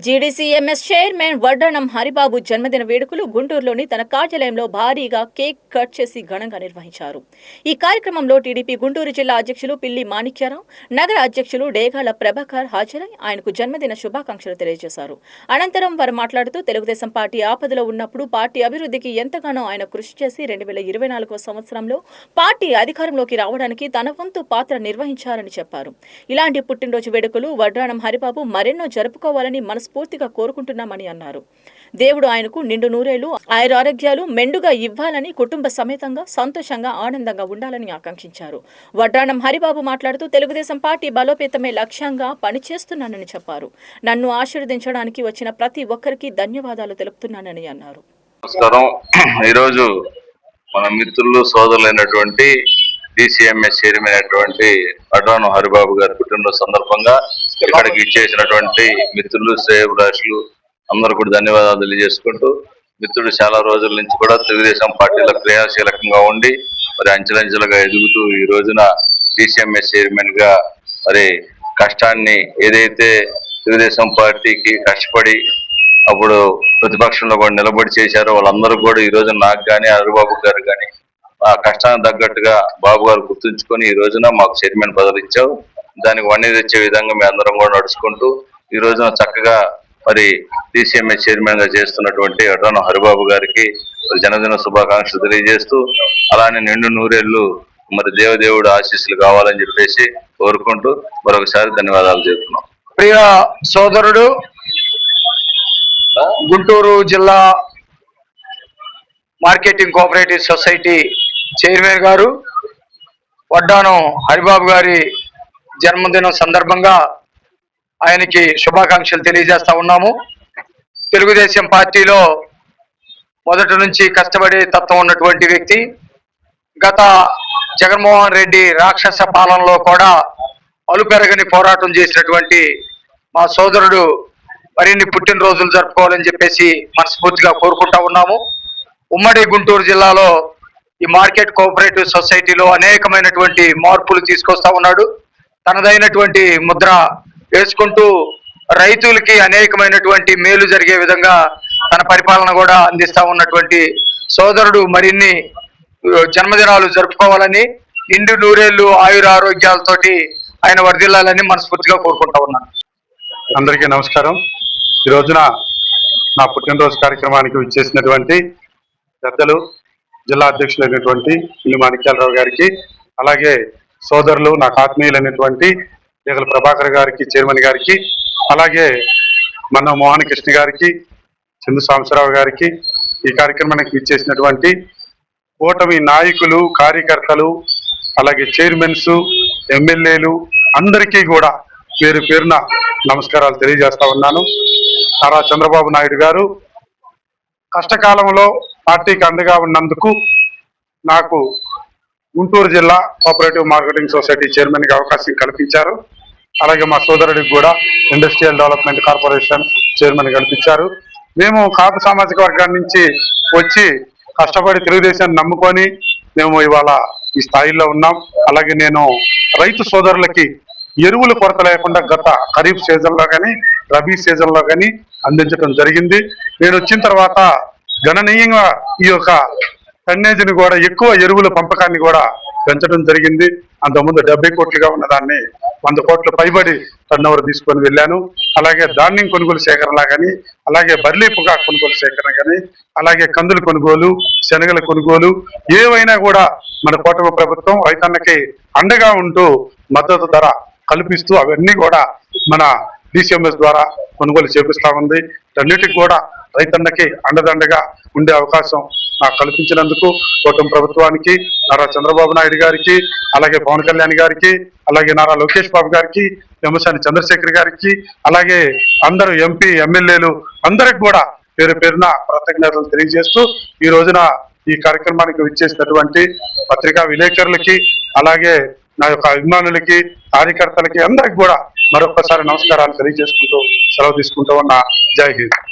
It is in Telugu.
జీడీసీఎంఎస్ చైర్మన్ వడ్డానం హరిబాబు జన్మదిన వేడుకలు గుంటూరులోని తన కార్యాలయంలో భారీగా కేక్ కట్ చేసి ఘనంగా నిర్వహించారు. ఈ కార్యక్రమంలో టీడీపీ గుంటూరు జిల్లా అధ్యక్షులు పిల్లి మాణిక్యారావు, నగర అధ్యక్షులు డేగాల ప్రభాకర్ హాజరై ఆయనకు జన్మదిన శుభాకాంక్షలు తెలియజేశారు. అనంతరం వారు మాట్లాడుతూ తెలుగుదేశం పార్టీ ఆపదలో ఉన్నప్పుడు పార్టీ అభివృద్ధికి ఎంతగానో ఆయన కృషి చేసి 2024వ సంవత్సరంలో పార్టీ అధికారంలోకి రావడానికి తన వంతు పాత్ర నిర్వహించారని చెప్పారు. ఇలాంటి పుట్టినరోజు వేడుకలు వడ్డానం హరిబాబు మరెన్నో జరుపుకోవాలని మనస్ఫూర్తిగా కోరుకుంటున్నామని అన్నారు. దేవుడు ఆయనకు నిండు నూరేళ్లు ఆయురారోగ్యాలు మెండుగా ఇవ్వాలని, కుటుంబ సమేతంగా సంతోషంగా ఆనందంగా ఉండాలని ఆకాంక్షించారు. వడ్డానం హరిబాబు మాట్లాడుతూ తెలుగుదేశం పార్టీ బలోపేతమే లక్ష్యంగా పనిచేస్తున్నానని చెప్పారు. నన్ను ఆశీర్వదించడానికి వచ్చిన ప్రతి ఒక్కరికి ధన్యవాదాలు తెలుపుతున్నానని అన్నారు. నమస్కారం. ఈరోజు మన మిత్రులు సోదరులైనటువంటి డీసీఎంఎస్ చైర్మన్ అయినటువంటి వడ్డానం హరిబాబు గారి పుట్టినరోజు సందర్భంగా ఇక్కడికి ఇచ్చేసినటువంటి మిత్రులు, శ్రేయోభిలాషులు అందరూ కూడా ధన్యవాదాలు తెలియజేసుకుంటూ, మిత్రుడు చాలా రోజుల నుంచి కూడా తెలుగుదేశం పార్టీలో క్రియాశీలకంగా ఉండి మరి అంచెలంచెలుగా ఎదుగుతూ ఈ రోజున డీసీఎంఎస్ చైర్మన్ గా మరి కష్టాన్ని ఏదైతే తెలుగుదేశం పార్టీకి కష్టపడి అప్పుడు ప్రతిపక్షంలో కూడా నిలబడి చేశారో వాళ్ళందరూ కూడా ఈ రోజు నాకు కానీ హరిబాబు గారు కానీ ఆ కష్టానికి తగ్గట్టుగా బాబు గారు గుర్తుంచుకొని ఈ రోజున మాకు చైర్మన్ పదవి ఇచ్చావు, దానికి వన్నీ తెచ్చే విధంగా మేము అందరం కూడా నడుచుకుంటూ ఈ రోజున చక్కగా మరి డీసీఎంఎస్ చైర్మన్ గా చేస్తున్నటువంటి వడ్డానం హరిబాబు గారికి జన్మదిన శుభాకాంక్షలు తెలియజేస్తూ, అలానే నిండు నూరేళ్లు మరి దేవదేవుడు ఆశీస్సులు కావాలని చెప్పేసి కోరుకుంటూ మరొకసారి ధన్యవాదాలు చెప్తున్నాం. ప్రియ సోదరుడు, గుంటూరు జిల్లా మార్కెటింగ్ కోఆపరేటివ్ సొసైటీ చైర్మన్ గారు వడ్డానం హరిబాబు గారి జన్మదినం సందర్భంగా ఆయనకి శుభాకాంక్షలు తెలియజేస్తా ఉన్నాము. తెలుగుదేశం పార్టీలో మొదటి నుంచి కష్టపడే తత్వం ఉన్నటువంటి వ్యక్తి. గత జగన్మోహన్ రెడ్డి రాక్షస పాలనలో కూడా అలుపెరగని పోరాటం చేసినటువంటి మా సోదరుడు మరిన్ని పుట్టినరోజులు జరుపుకోవాలని చెప్పేసి మనస్ఫూర్తిగా కోరుకుంటా ఉన్నాము. ఉమ్మడి గుంటూరు జిల్లాలో ఈ మార్కెట్ కోఆపరేటివ్ సొసైటీలో అనేకమైనటువంటి మార్పులు తీసుకొస్తా ఉన్నాడు. తనదైనటువంటి ముద్ర వేసుకుంటూ రైతులకి అనేకమైనటువంటి మేలు జరిగే విధంగా తన పరిపాలన కూడా అందిస్తా ఉన్నటువంటి సోదరుడు మరిన్ని జన్మదినాలు జరుపుకోవాలని, నిండు నూరేళ్లు ఆయుర ఆరోగ్యాలతోటి ఆయన వర్ధిల్లాలని మనస్ఫూర్తిగా కోరుకుంటా ఉన్నాను. అందరికీ నమస్కారం. ఈ రోజున నా పుట్టినరోజు కార్యక్రమానికి విచ్చేసినటువంటి పెద్దలు, జిల్లా అధ్యక్షులైనటువంటి పిల్లి మాణిక్యాలరావు గారికి, అలాగే సోదరులు నాకు ఆత్మీయులైనటువంటి డేగాల ప్రభాకర్ గారికి, చైర్మన్ గారికి, అలాగే మన మోహన్ కృష్ణ గారికి, చందు సాంబశివరావు గారికి, ఈ కార్యక్రమానికి విచ్చేసినటువంటి కూటమి నాయకులు, కార్యకర్తలు, అలాగే చైర్మన్స్, ఎమ్మెల్యేలు అందరికీ కూడా పేరు పేరున నమస్కారాలు తెలియజేస్తా ఉన్నాను. నారా చంద్రబాబు నాయుడు గారు కష్టకాలంలో పార్టీకి అండగా ఉన్నందుకు నాకు గుంటూరు జిల్లా కోఆపరేటివ్ మార్కెటింగ్ సొసైటీ చైర్మన్ గా అవకాశం కల్పించారు. అలాగే మా సోదరుడికి కూడా ఇండస్ట్రియల్ డెవలప్మెంట్ కార్పొరేషన్ చైర్మన్ కల్పించారు. మేము కాపు సామాజిక వర్గాన్ని నుంచి వచ్చి కష్టపడి తెలుగుదేశాన్ని నమ్ముకొని మేము ఇవాళ ఈ స్థాయిలో ఉన్నాం. అలాగే నేను రైతు సోదరులకి ఎరువుల కొరత లేకుండా గత ఖరీఫ్ సీజన్ లో కానీ రబీ సీజన్ లో కానీ అందించడం జరిగింది. నేను వచ్చిన తర్వాత గణనీయంగా ఈ యొక్క టన్నేజీని కూడా ఎక్కువ ఎరువుల పంపకాన్ని కూడా పెంచడం జరిగింది. అంతకుముందు 70 కోట్లుగా ఉన్నదాన్ని 100 కోట్ల పైబడి టర్నోవర్ తీసుకొని వెళ్ళాను. అలాగే ధాన్యం కొనుగోలు సేకరణ కానీ, అలాగే బర్లీ పొగా కొనుగోలు సేకరణ కానీ, అలాగే కందుల కొనుగోలు, శనగల కొనుగోలు ఏవైనా కూడా మన కూటమి ప్రభుత్వం రైతన్నకి అండగా ఉంటూ మద్దతు ధర కల్పిస్తూ అవన్నీ కూడా మన డీసీఎంఎస్ ద్వారా కొనుగోలు చేపిస్తా ఉంది. అన్నిటికీ కూడా రైతన్నకి అండదండగా ఉండే అవకాశం నాకు కల్పించినందుకు కూటమి ప్రభుత్వానికి, నారా చంద్రబాబు నాయుడు గారికి, అలాగే పవన్ కళ్యాణ్ గారికి, అలాగే నారా లోకేష్ బాబు గారికి, పెమ్మసాని చంద్రశేఖర్ గారికి, అలాగే అందరూ ఎంపీ ఎమ్మెల్యేలు అందరికి కూడా పేరు పేరున కృతజ్ఞతలు తెలియజేస్తూ ఈ రోజున ఈ కార్యక్రమానికి విచ్చేసినటువంటి పత్రికా విలేకరులకి, అలాగే నా యొక్క అభిమానులకి, కార్యకర్తలకి అందరికి కూడా మరొకసారి నమస్కారాలు తెలియజేసుకుంటూ సెలవు తీసుకుంటూ ఉన్న జై హింద్.